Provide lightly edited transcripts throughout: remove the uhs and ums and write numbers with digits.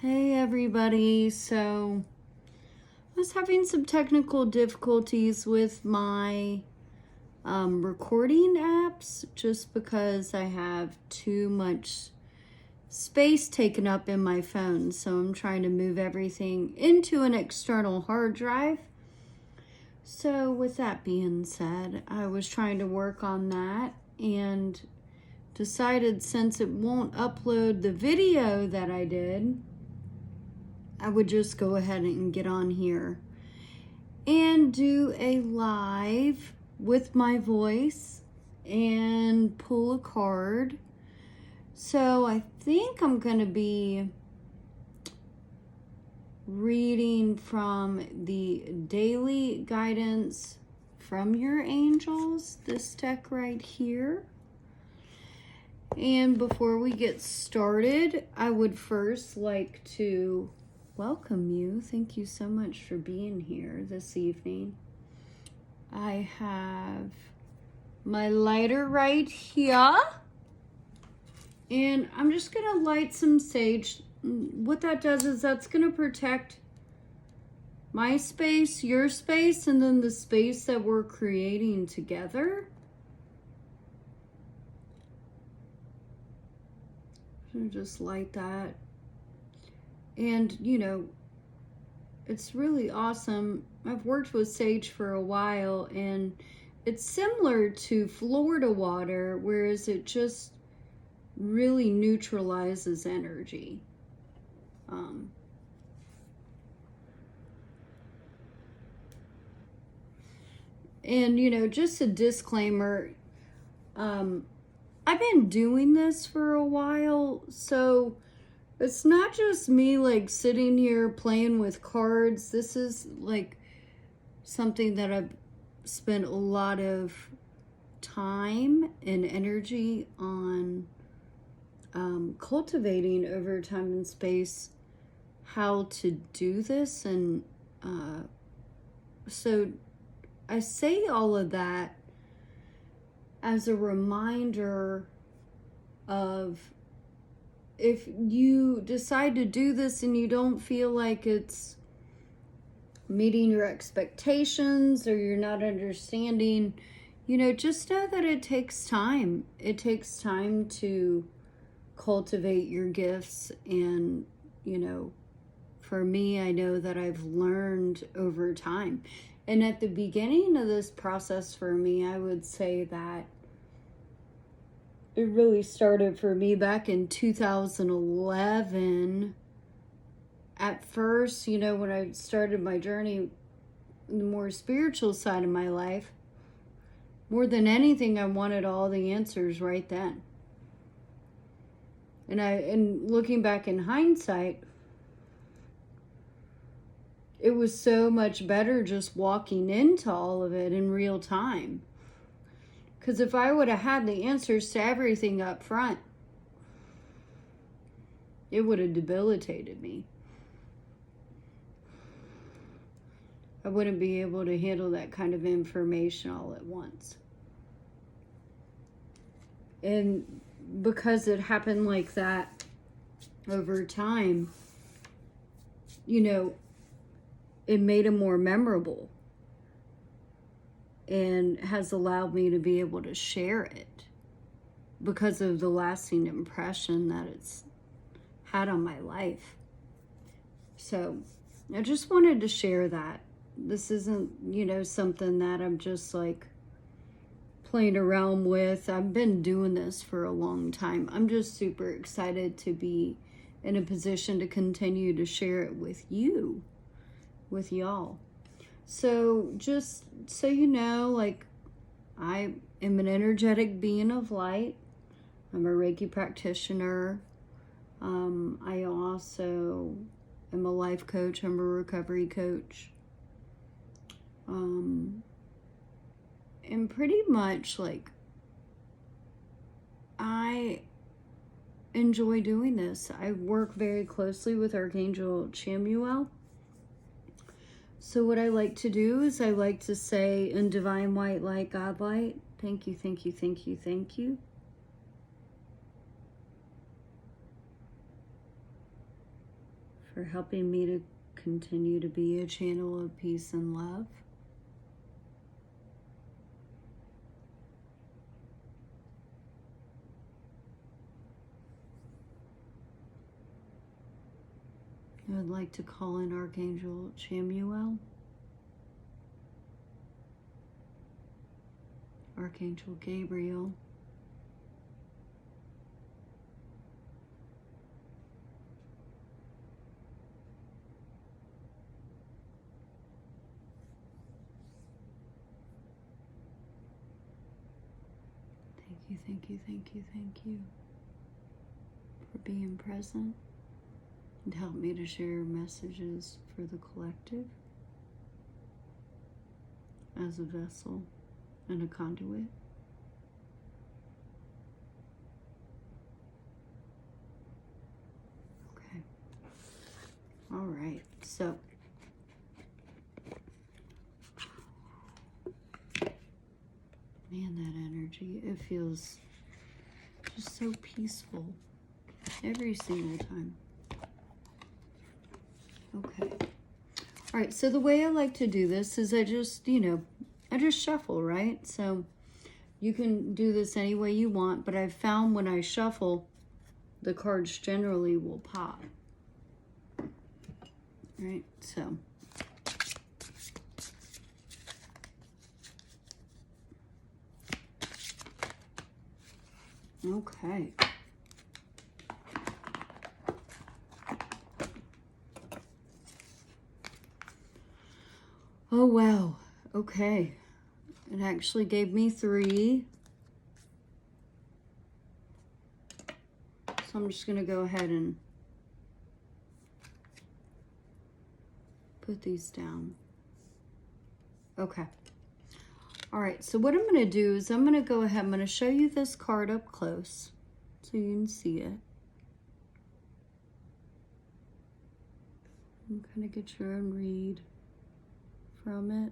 Hey everybody, so I was having some technical difficulties with my recording apps just because I have too much space taken up in my phone. So I'm trying to move everything into an external hard drive. So with that being said, I was trying to work on that and decided since it won't upload the video that I did, I would just go ahead and get on here and do a live with my voice and pull a card. So I think I'm going to be reading from the daily guidance from your angels, this deck right here. And before we get started, I would first like to welcome you. Thank you so much for being here this evening. I have my lighter right here, and I'm just gonna light some sage. What that does is that's gonna protect my space, your space, and then the space that we're creating together. So just light that. And, it's really awesome. I've worked with sage for a while, and it's similar to Florida water, whereas it just really neutralizes energy. And, just a disclaimer, I've been doing this for a while, so it's not just me like sitting here playing with cards. This is like something that I've spent a lot of time and energy on cultivating over time and space, how to do this. And so I say all of that as a reminder of, if you decide to do this and you don't feel like it's meeting your expectations or you're not understanding, just know that it takes time. It takes time to cultivate your gifts. And, for me, I know that I've learned over time. And at the beginning of this process for me, I would say that it really started for me back in 2011. At first, when I started my journey in the more spiritual side of my life, more than anything, I wanted all the answers right then. And looking back in hindsight, it was so much better just walking into all of it in real time. Because if I would have had the answers to everything up front, it would have debilitated me. I wouldn't be able to handle that kind of information all at once. And because it happened like that over time, it made it more memorable and has allowed me to be able to share it because of the lasting impression that it's had on my life. So I just wanted to share that. This isn't, something that I'm just like playing around with. I've been doing this for a long time. I'm just super excited to be in a position to continue to share it with you, with y'all. So just so you know, I am an energetic being of light. I'm a Reiki practitioner. I also am a life coach. I'm a recovery coach. And pretty much I enjoy doing this. I work very closely with Archangel Chamuel. So what I like to do is I like to say, in divine white light, God light, thank you, thank you, thank you, thank you. for helping me to continue to be a channel of peace and love. I would like to call in Archangel Chamuel, Archangel Gabriel, thank you for being present and help me to share messages for the collective as a vessel and a conduit. Okay. All right. So man, that energy, it feels just so peaceful every single time. Okay. All right, so the way I like to do this is I just shuffle, right? So you can do this any way you want, but I've found when I shuffle, the cards generally will pop. Right, so. Okay. Oh, wow. Okay. It actually gave me 3. So I'm just going to go ahead and put these down. Okay. All right. So what I'm going to do is I'm going to go ahead. I'm going to show you this card up close so you can see it. And kind of get your own read from it.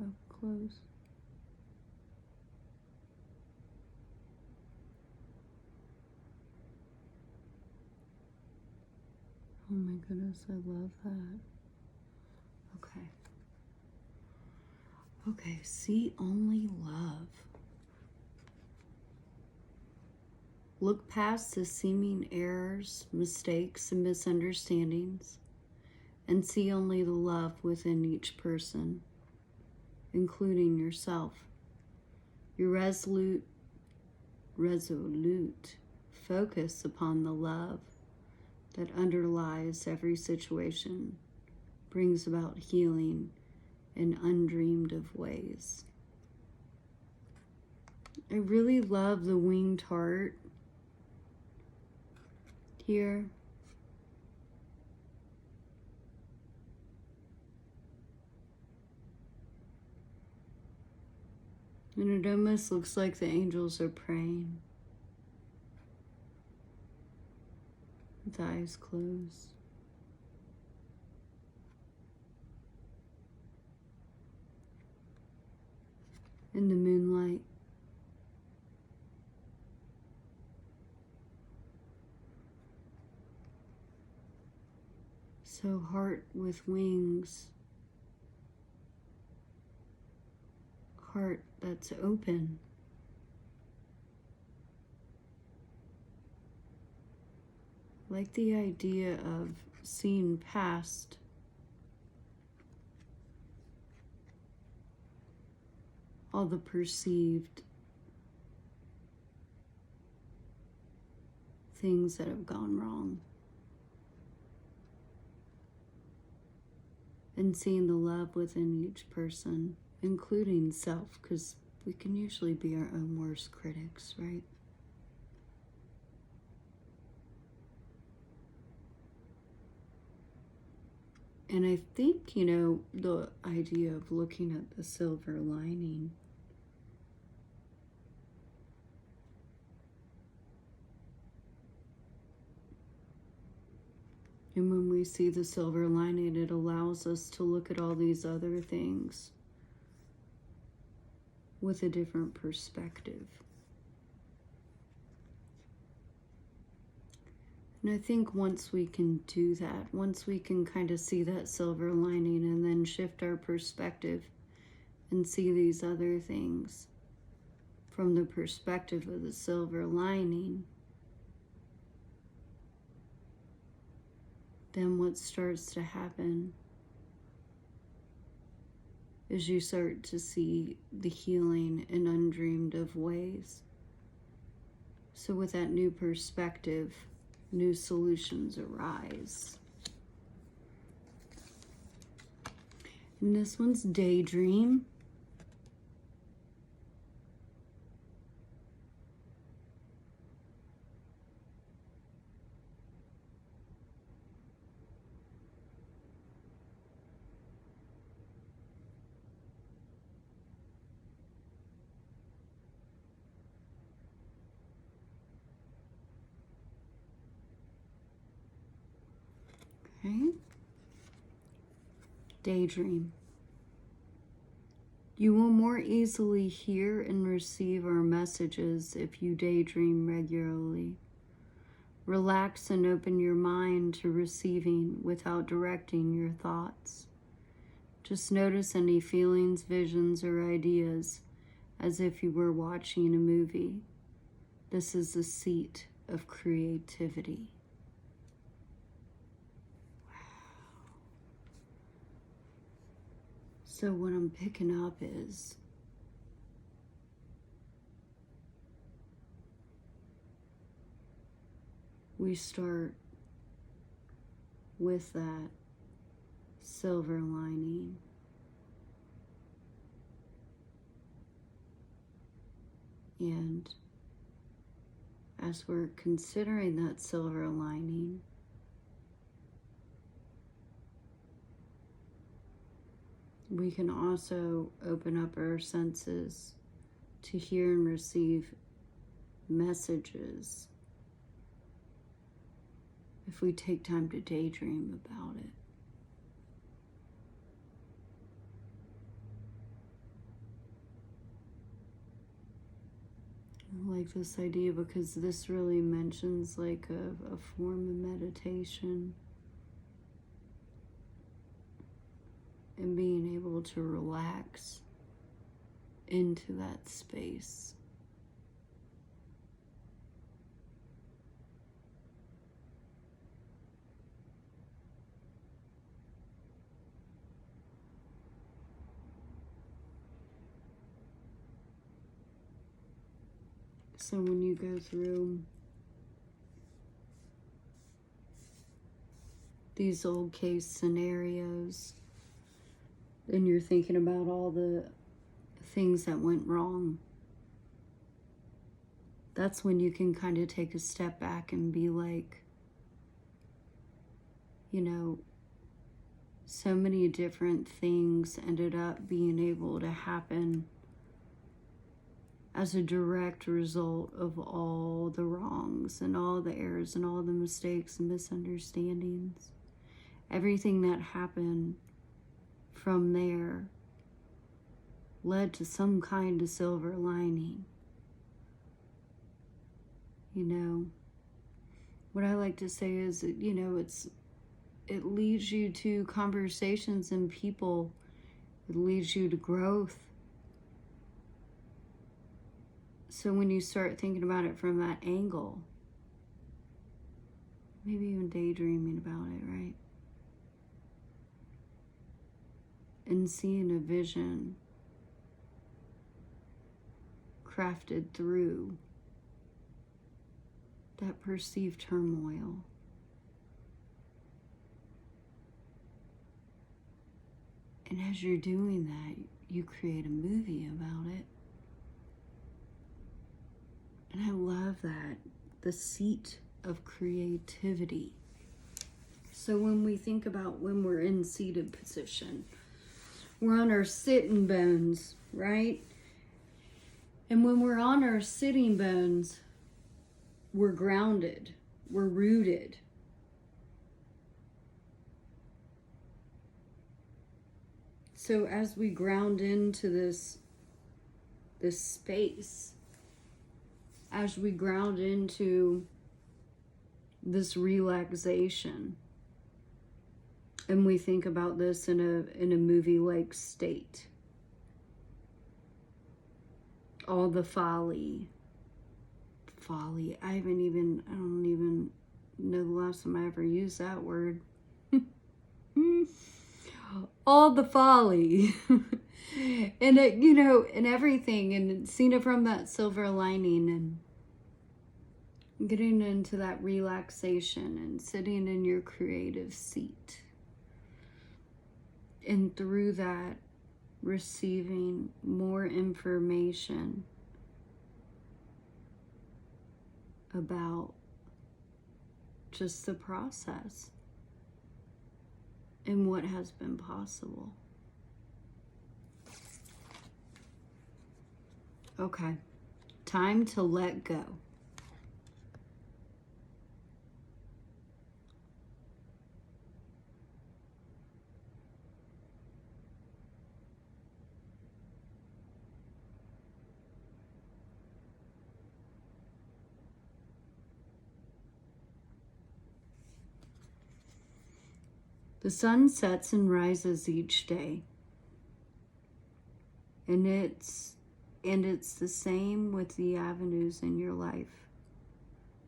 Up close. Oh my goodness, I love that. Okay. Okay, see only love. Look past the seeming errors, mistakes, and misunderstandings, and see only the love within each person, including yourself. Your resolute focus upon the love that underlies every situation brings about healing in undreamed of ways. I really love the winged heart here. And it almost looks like the angels are praying with eyes closed. In the moonlight. So heart with wings. Heart that's open. Like the idea of seeing past all the perceived things that have gone wrong. And seeing the love within each person, including self, because we can usually be our own worst critics, right? And I think, the idea of looking at the silver lining. And when we see the silver lining, it allows us to look at all these other things with a different perspective. And I think once we can do that, once we can kind of see that silver lining and then shift our perspective and see these other things from the perspective of the silver lining, then what starts to happen is you start to see the healing in undreamed of ways. So with that new perspective, new solutions arise. And this one's daydream. Okay. Daydream. You will more easily hear and receive our messages if you daydream regularly. Relax and open your mind to receiving without directing your thoughts. Just notice any feelings, visions, or ideas as if you were watching a movie. This is the seat of creativity. So what I'm picking up is we start with that silver lining. And as we're considering that silver lining, we can also open up our senses to hear and receive messages if we take time to daydream about it. I like this idea because this really mentions like a form of meditation and being able to relax into that space. So when you go through these old case scenarios, and you're thinking about all the things that went wrong, that's when you can kind of take a step back and be like, you know, so many different things ended up being able to happen as a direct result of all the wrongs and all the errors and all the mistakes and misunderstandings. Everything that happened from there led to some kind of silver lining. You know, what I like to say is that, you know, it leads you to conversations and people. It leads you to growth. So when you start thinking about it from that angle, maybe even daydreaming about it, right? And seeing a vision crafted through that perceived turmoil. And as you're doing that, you create a movie about it. And I love that, the seat of creativity. So when we think about when we're in seated position, we're on our sitting bones, right? And when we're on our sitting bones, we're grounded, we're rooted. So as we ground into this space, as we ground into this relaxation. And we think about this in a movie-like state. All the folly. I don't even know the last time I ever used that word. All the folly. And it, and everything, and seeing it from that silver lining, and getting into that relaxation and sitting in your creative seat. And through that, receiving more information about just the process and what has been possible. Okay, time to let go. The sun sets and rises each day. And it's the same with the avenues in your life.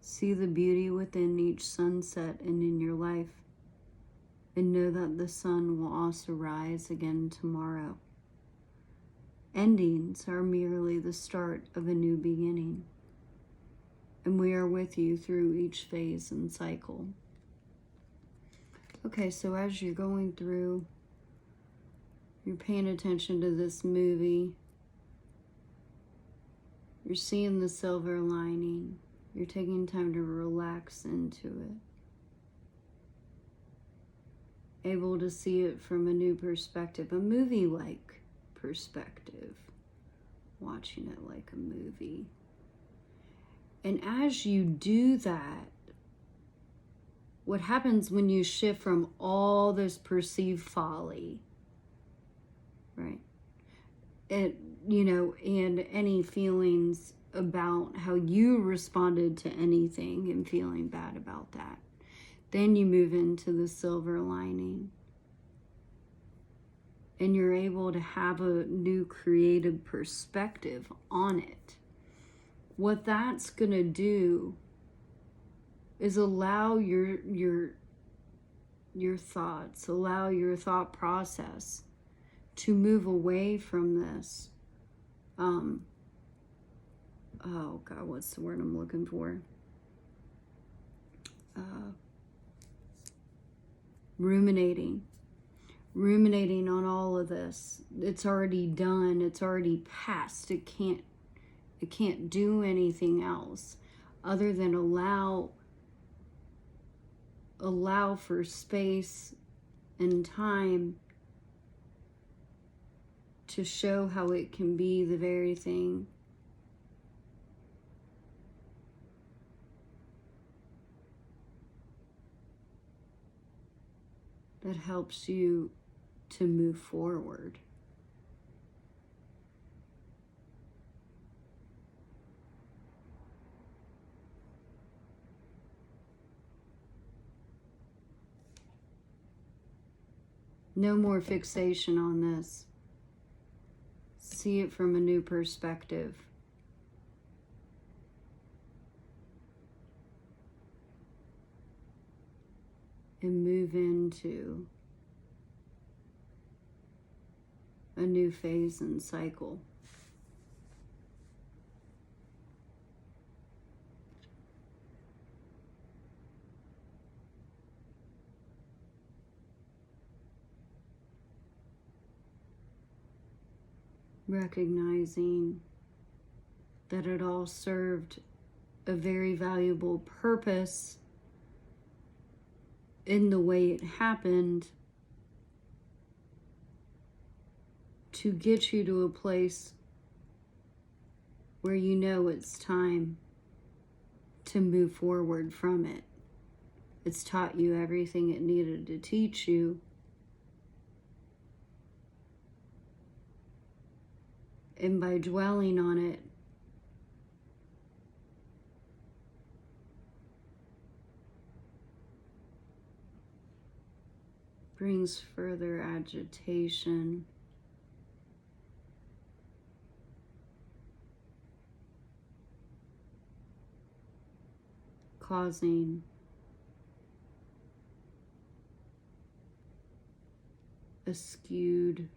See the beauty within each sunset and in your life. And know that the sun will also rise again tomorrow. Endings are merely the start of a new beginning. And we are with you through each phase and cycle. Okay, so as you're going through, you're paying attention to this movie. You're seeing the silver lining. You're taking time to relax into it. Able to see it from a new perspective, a movie-like perspective. Watching it like a movie. And as you do that, what happens when you shift from all this perceived folly, right? And any feelings about how you responded to anything and feeling bad about that. Then you move into the silver lining. And you're able to have a new creative perspective on it. What that's going to do is allow your thoughts, allow your thought process to move away from this. Oh God, what's the word I'm looking for? Ruminating on all of this. It's already done. It's already past. It can't do anything else other than allow for space and time to show how it can be the very thing that helps you to move forward. No more fixation on this. See it from a new perspective. And move into a new phase and cycle. Recognizing that it all served a very valuable purpose in the way it happened to get you to a place where you know it's time to move forward from it. It's taught you everything it needed to teach you. And by dwelling on it, brings further agitation. Causing a skewed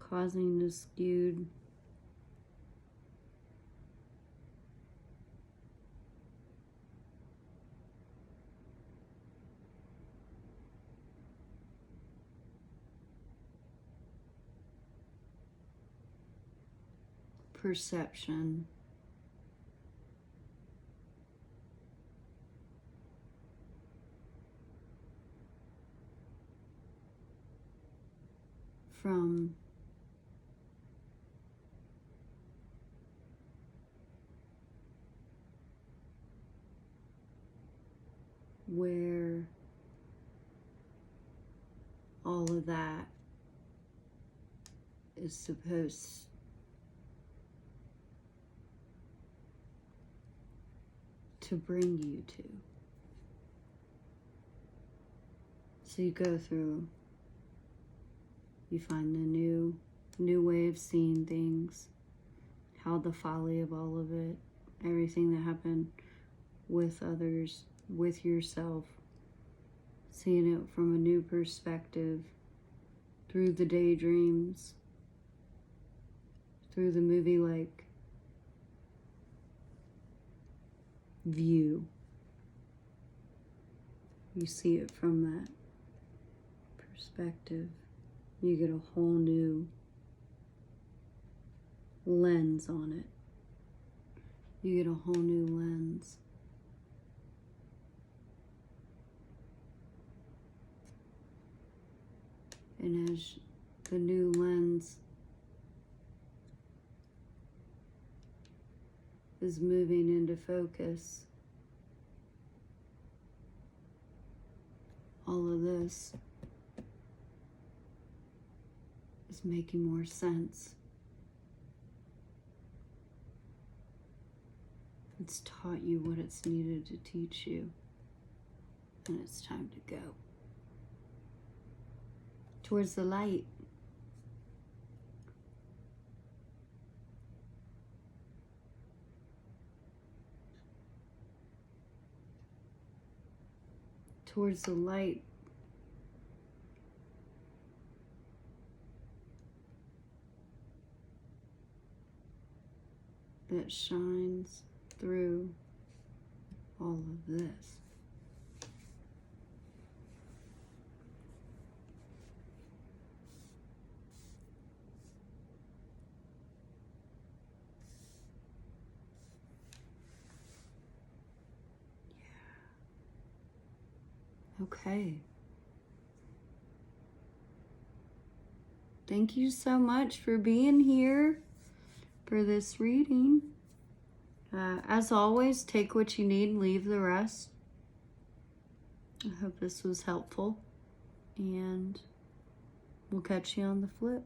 causing a skewed perception from where all of that is supposed to bring you to. So you go through, you find the new way of seeing things, how the folly of all of it, everything that happened with others, with yourself, seeing it from a new perspective, through the daydreams, through the movie-like view. You see it from that perspective. You get a whole new lens on it. You get a whole new lens. And as the new lens is moving into focus, all of this is making more sense. It's taught you what it's needed to teach you, and it's time to go towards the light. Towards the light that shines through all of this. Okay. Thank you so much for being here for this reading. As always, take what you need, leave the rest. I hope this was helpful, and we'll catch you on the flip.